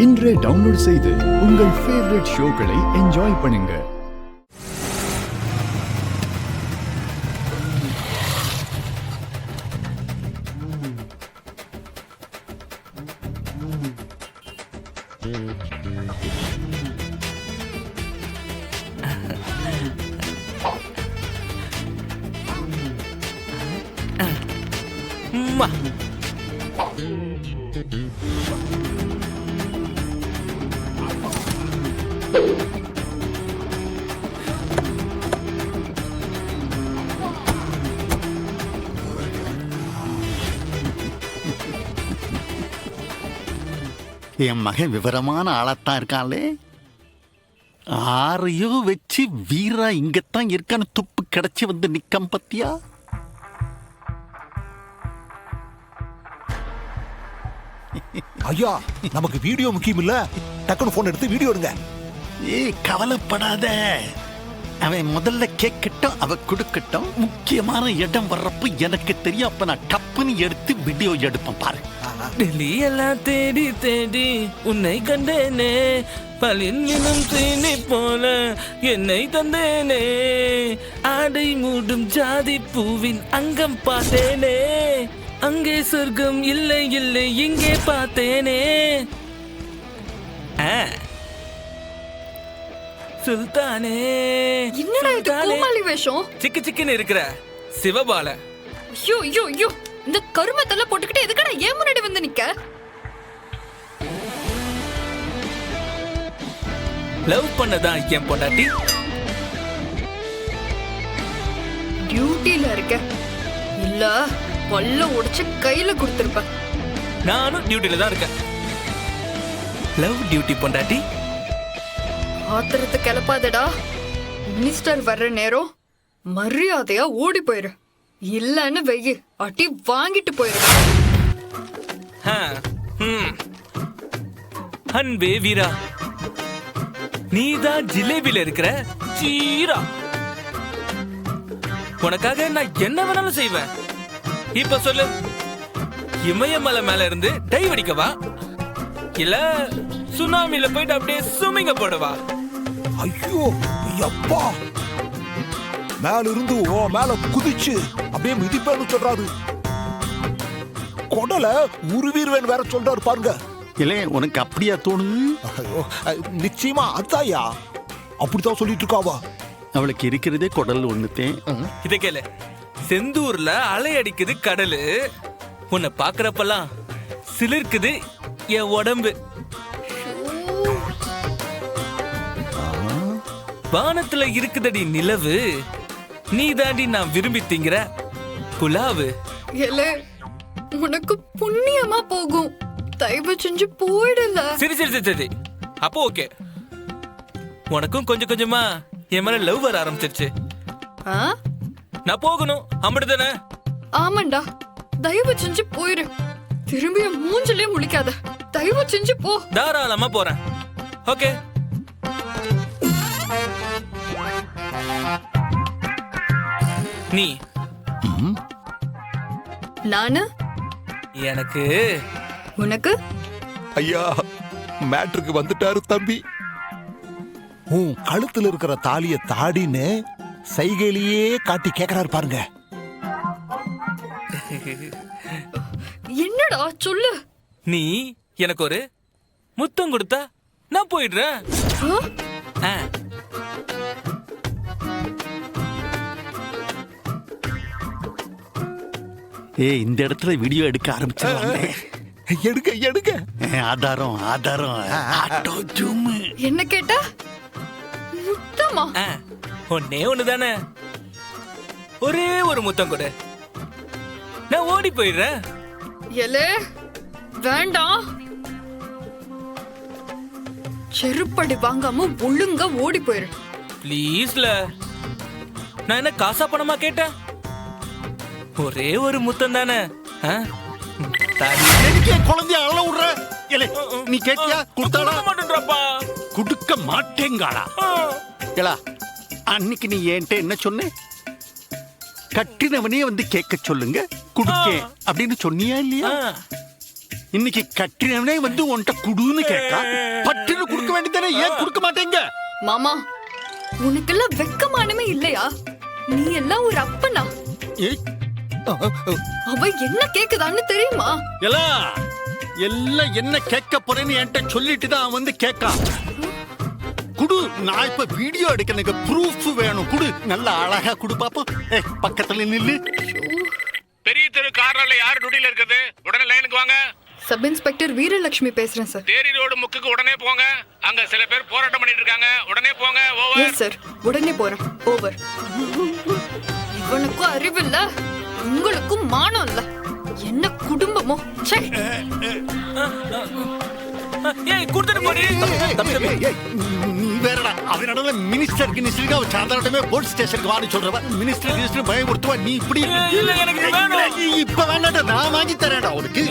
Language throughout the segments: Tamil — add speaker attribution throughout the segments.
Speaker 1: இன்றே டவுன்லோட் செய்து உங்கள் ஃபேவரட் ஷோக்களை என்ஜாய் பண்ணுங்க.
Speaker 2: என் மகன் விவரமான ஆளாத்தான் இருக்கான்லே. ஆறையோ வச்சு வீரா இங்கத்தான் இருக்கான்னு துப்பு கிடைச்சி வந்து நிக்கம் பத்தியா.
Speaker 3: ஐயா, நமக்கு வீடியோ முக்கியம் இல்ல, டக்குனு போன் எடுத்து வீடியோ எடுங்க.
Speaker 2: ஏய், கவலைப்படாத. அவன் முதல்ல கேட்கட்டும், அவ கொடுக்கட்டும். முக்கியமான இடம் வர்றப்ப எனக்கு தெரியும். அப்ப நான் டப்புன்னு எடுத்து வீடியோ எடுப்பேன் பாரு.
Speaker 4: டெல்லி எல்லாம் தேடி தேடி உன்னை கண்டேனே, பளிங்கினும் தீனி போல என்னை தந்தேனே, ஆடை மூடும் ஜாதி பூவின் அங்கம் பார்த்தேனே, அங்கே சொர்க்கம் இல்லை இல்லை இங்கே பார்த்தேனே. சுல்தானே,
Speaker 5: என்னடா இது கோமாளி வேஷம்?
Speaker 4: சிக்கு சிக்குன்னு இருக்கிற சிவபால.
Speaker 5: ஐயோ ஐயோ ஐயோ, இந்த கருமத்தெல்லாம் போட்டுக்கிட்டு எதுக்கடா ஏன் முன்னாடி வந்து நிக்க?
Speaker 4: லவ் பண்ணதான் என் பொண்டாட்டி.
Speaker 5: டியூட்டில இருக்க இல்ல பல்ல உடைச்சு கையில கொடுத்திருப்ப.
Speaker 4: நானும் டியூட்டில தான் இருக்கேன். லவ் டியூட்டி பொண்டாட்டி.
Speaker 5: ஆத்திரத்தை கிளப்பாதடா. மினிஸ்டர் வர்ற நேரம் மரியாதையா ஓடி போயிரு. இல்லன்னு வெயி அடி வாங்கிட்டு போயிரு.
Speaker 4: அன்பே வீரா, நீதான் ஜிலேபில இருக்கிற சீரா. உனக்காக நான் என்ன வேணாலும் செய்வேன். இப்ப சொல்லு, இமயமலை மேல இருந்து டைவ் அடிக்கவா, இல்ல சுனாமில போயிட்டு அப்படியே சுமிங்க போடவா?
Speaker 3: ஐயோ அப்பா, மேல இருந்து ஓ மேல குதிச்சு அப்படியே மிதிப்பேன்னு சொல்றாரு. கொடல உருவீர்வேன் வேற சொல்றாரு பாருங்க.
Speaker 2: இல்லை, உனக்கு அப்படியா தோணுது?
Speaker 3: நிச்சயமா அத்தாயா அப்படித்தான் சொல்லிட்டு இருக்காவா.
Speaker 2: அவளுக்கு இருக்கிறதே குடல் ஒண்ணுத்தேன்.
Speaker 4: இத கேளு, செந்தூர்ல அலை அடிக்குது கடலு, உன்னை பாக்குறப்பெல்லாம் சிலிர்க்குது என் உடம்பு. வானத்துல இருக்குதடி நிலவு, நீ தாண்டி நான் விரும்பி திங்கிற புலாவு.
Speaker 5: ஏலே, உனக்கு புண்ணியமா போகும். தயவு செஞ்சு போயிடல.
Speaker 4: சரி சரி சரி சரி, அப்போ ஓகே. உனக்கும் கொஞ்சம் கொஞ்சமா என் மேல லவ் வர ஆரம்பிச்சிருச்சு. நான் போகணும், அம்படுதானே?
Speaker 5: ஆமாண்டா, தயவு செஞ்சு போயிரு. திரும்பி மூஞ்சிலே முழிக்காத. தயவு செஞ்சு போ.
Speaker 4: தாராளமா போறேன். ஓகே. நீ
Speaker 5: நானு
Speaker 4: எனக்கு
Speaker 5: உனக்கு.
Speaker 3: ஐயா, மேட்ருக்கு வந்துட்டாரு தம்பி. உன் கழுத்துல இருக்கிற தாலிய தாடின்னு சைகையிலேயே காட்டி கேக்குறாரு பாருங்க.
Speaker 5: என்னடா சொல்லு.
Speaker 4: நீ எனக்கு ஒரு முத்தம் கொடுத்தா நான் போயிடுறேன்.
Speaker 2: ஏய், இந்த இடத்துல வீடியோ எடுக்க ஆரம்பிச்சாங்க.
Speaker 3: எடுக்க எடுக்க.
Speaker 2: ஆதாரம் ஆதாரம். Auto zoom.
Speaker 5: என்ன கேட்டா? முத்தமா?
Speaker 4: ஒன்னே ஒண்ணுதானே, ஒரே ஒரு முத்தம் கொடு, நான் ஓடி போயிடுறேன்.
Speaker 5: எலே, வேண்டாம். செருப்படி வாங்காம ஒழுங்கா ஓடி போயிரு.
Speaker 4: ப்ளீஸ்ல, நான் என்ன காசா பணமா கேட்டேன்? ஒரே ஒரு முத்தம் தானே.
Speaker 2: குழந்தைய அழ விடுற. நீ கேட்டியா? கொடுத்தாளா?
Speaker 4: மாட்டேன்றப்பா.
Speaker 2: குடுக்க மாட்டேங்காளா? அன்னைக்கு நீ என்கிட்ட என்ன சொன்ன? கட்டினவனே வந்து கேட்க சொல்லுங்க, குடுக்கேன் அப்படின்னு சொன்னியா இல்லையா? இன்னைக்கு கட்டினவனே வந்து உன்கிட்ட குடுன்னு கேட்கா, பட்டுன்னு கொடுக்க வேண்டியதானே, ஏன் கொடுக்க மாட்டேங்க?
Speaker 5: மாமா உனக்கெல்லாம் வெக்கமானமே இல்லையா? நீ எல்லாம் ஒரு அப்பனா?
Speaker 2: ஏய்,
Speaker 5: அவ என்ன கேக்குதான்னு தெரியுமா?
Speaker 2: எல்லாம் என்ன கேட்க போறேன்னு என்கிட்ட சொல்லிட்டு தான் அவன் வந்து கேட்கா. குடு, நான் இப்ப வீடியோ எடுக்க எனக்கு ப்ரூஃப் வேணும். குடு, நல்ல அழகா குடு பாப்போம். பக்கத்துல நில்லு.
Speaker 6: பெரிய தெரு கார்னர்ல யார் டியூட்டில இருக்குது? உடனே லைனுக்கு வாங்க.
Speaker 5: சப் இன்ஸ்பெக்டர் வீரலட்சுமி பேசுறேன் சார்.
Speaker 6: தேரி ரோடு முக்குக்கு உடனே போங்க. அங்க சில பேர் போராட்டம் பண்ணிட்டு இருக்காங்க. உடனே போங்க. ஓவர்.
Speaker 5: எஸ் சார், உடனே போறேன். ஓவர். இவனுக்கும் அறிவில்ல, உங்களுக்கும் மானம் இல்ல. என்ன குடும்பமோ? ச்சே.
Speaker 4: ஏய் கொடுத்துட்டு போடி.
Speaker 2: நீ வேறடா, அவனோட மினிஸ்டருக்கு அவன் சாதாரணமே போலீஸ் ஸ்டேஷனுக்கு வாடி சொல்றவ. மினிஸ்டர் பயமுறுத்துவா. நீ இப்படி
Speaker 4: இல்ல, எனக்கு இது வேணும்.
Speaker 2: இப்ப வேண்டாடா, நான் வாங்கி தரேன்டா உனக்கு.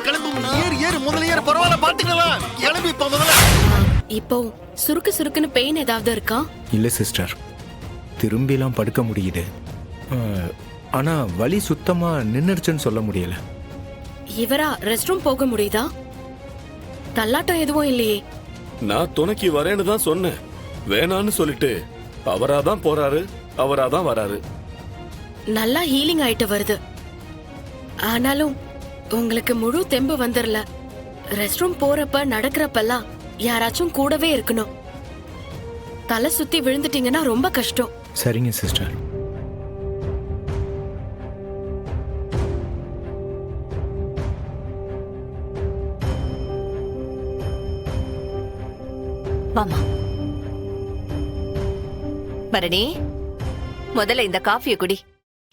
Speaker 2: கிளம்பு, ஏறு முதல்ல ஏறு. பரவாயில்ல, பாத்துக்கலாம். கிளம்பி இப்ப முதல்ல.
Speaker 7: இப்போ சுருக்குன்னு பெயின் ஏதாவது இருக்கா?
Speaker 8: இல்லை சிஸ்டர், திரும்பிலாம் படுக்க முடியுது. ஆனா வலி சுத்தமா நின்னுடுச்சுன்னு சொல்ல முடியல.
Speaker 7: இவரா ரெஸ்ட் ரூம் போக முடியுதா? தள்ளாட்டம் எதுவும் இல்லையே.
Speaker 9: நான் துணைக்கு வரேன்னு தான் சொன்னேன். வேணான்னு சொல்லிட்டு அவராதான் போறாரு, அவராதான் வராரு.
Speaker 7: நல்லா ஹீலிங் ஆயிட்டு வருது. ஆனாலும் உங்களுக்கு முழு தெம்பு வந்துடல. ரெஸ்ட் ரூம் போறப்ப நடக்கிறப்பெல்லாம் யாராச்சும் கூடவே இருக்கணும். தலை சுத்தி விழுந்துட்டீங்கன்னா ரொம்ப கஷ்டம்.
Speaker 8: சரிங்க சிஸ்டர்.
Speaker 10: வாமா பரணி, முதல்ல இந்த காஃபிய குடி.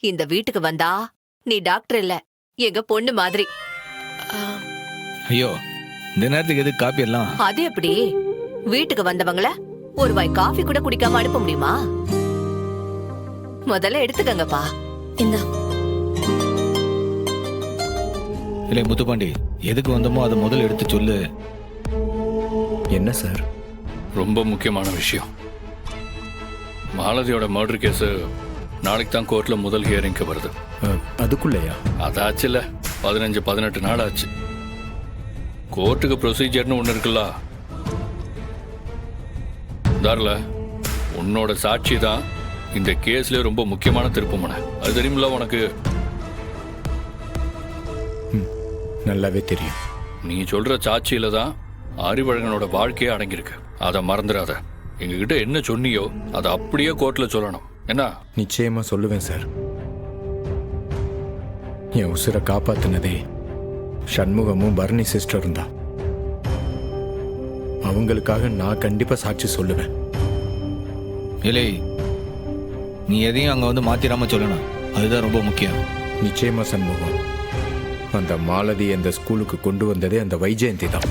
Speaker 10: இந்த வீட்டுக்கு வந்தா நீ டாக்டர் இல்ல, எங்க பொண்ணு மாதிரி.
Speaker 8: ஐயோ, இந்த நேரத்துக்கு எது காப்பி எல்லாம்?
Speaker 10: அது எப்படி? வீட்டுக்கு வந்தவங்கள ஒரு வாய் காஃபி கூட குடிக்காம அனுப்ப முடியுமா? முதல்ல எடுத்துக்கங்கப்பா.
Speaker 7: இந்த
Speaker 8: இல்லை முத்துப்பாண்டி, எதுக்கு வந்தோமோ அதை முதல்ல எடுத்து சொல்லு. என்ன சார்?
Speaker 11: ரொம்ப முக்கியமான விஷயம். மாலதியோட மர்டர் கேஸ் நாளைக்கு தான் கோர்ட்ல முதல் ஹியரிங்க்கு வருது.
Speaker 8: அதுக்குள்ளையா?
Speaker 11: அதாச்சுல 15-18 நாள் ஆச்சு. கோர்ட்டுக்கு ப்ரொசீஜர்னு ஒன்று இருக்குல்ல. தார்ல, உன்னோட சாட்சி தான் இந்த கேஸ்ல ரொம்ப முக்கியமான திருப்புமுனை. அது தெரியுமில்ல உனக்கு?
Speaker 8: நல்லாவே தெரியும்.
Speaker 11: நீ சொல்ற சாட்சியில தான் அறிவழகனோட வாழ்க்கையே அடங்கியிருக்கு. அதை மறந்துடாத. எங்ககிட்ட என்ன சொன்னியோ அதை அப்படியே கோர்ட்ல சொல்லணும். என்ன?
Speaker 8: நிச்சயமா சொல்லுவேன் சார். என் உசுரை காப்பாத்தினதே சண்முகமும் பரணி சிஸ்டரும் தான். அவங்களுக்காக நான் கண்டிப்பா சாட்சி சொல்லுவேன்.
Speaker 12: இல்லை, நீ எதையும் அங்க வந்து மாத்திராம சொல்லணும். அதுதான் ரொம்ப முக்கியம்.
Speaker 8: நிச்சயமா சண்முகம். அந்த மாலதி அந்த ஸ்கூலுக்கு கொண்டு வந்ததே அந்த வைஜெயந்தி தான்.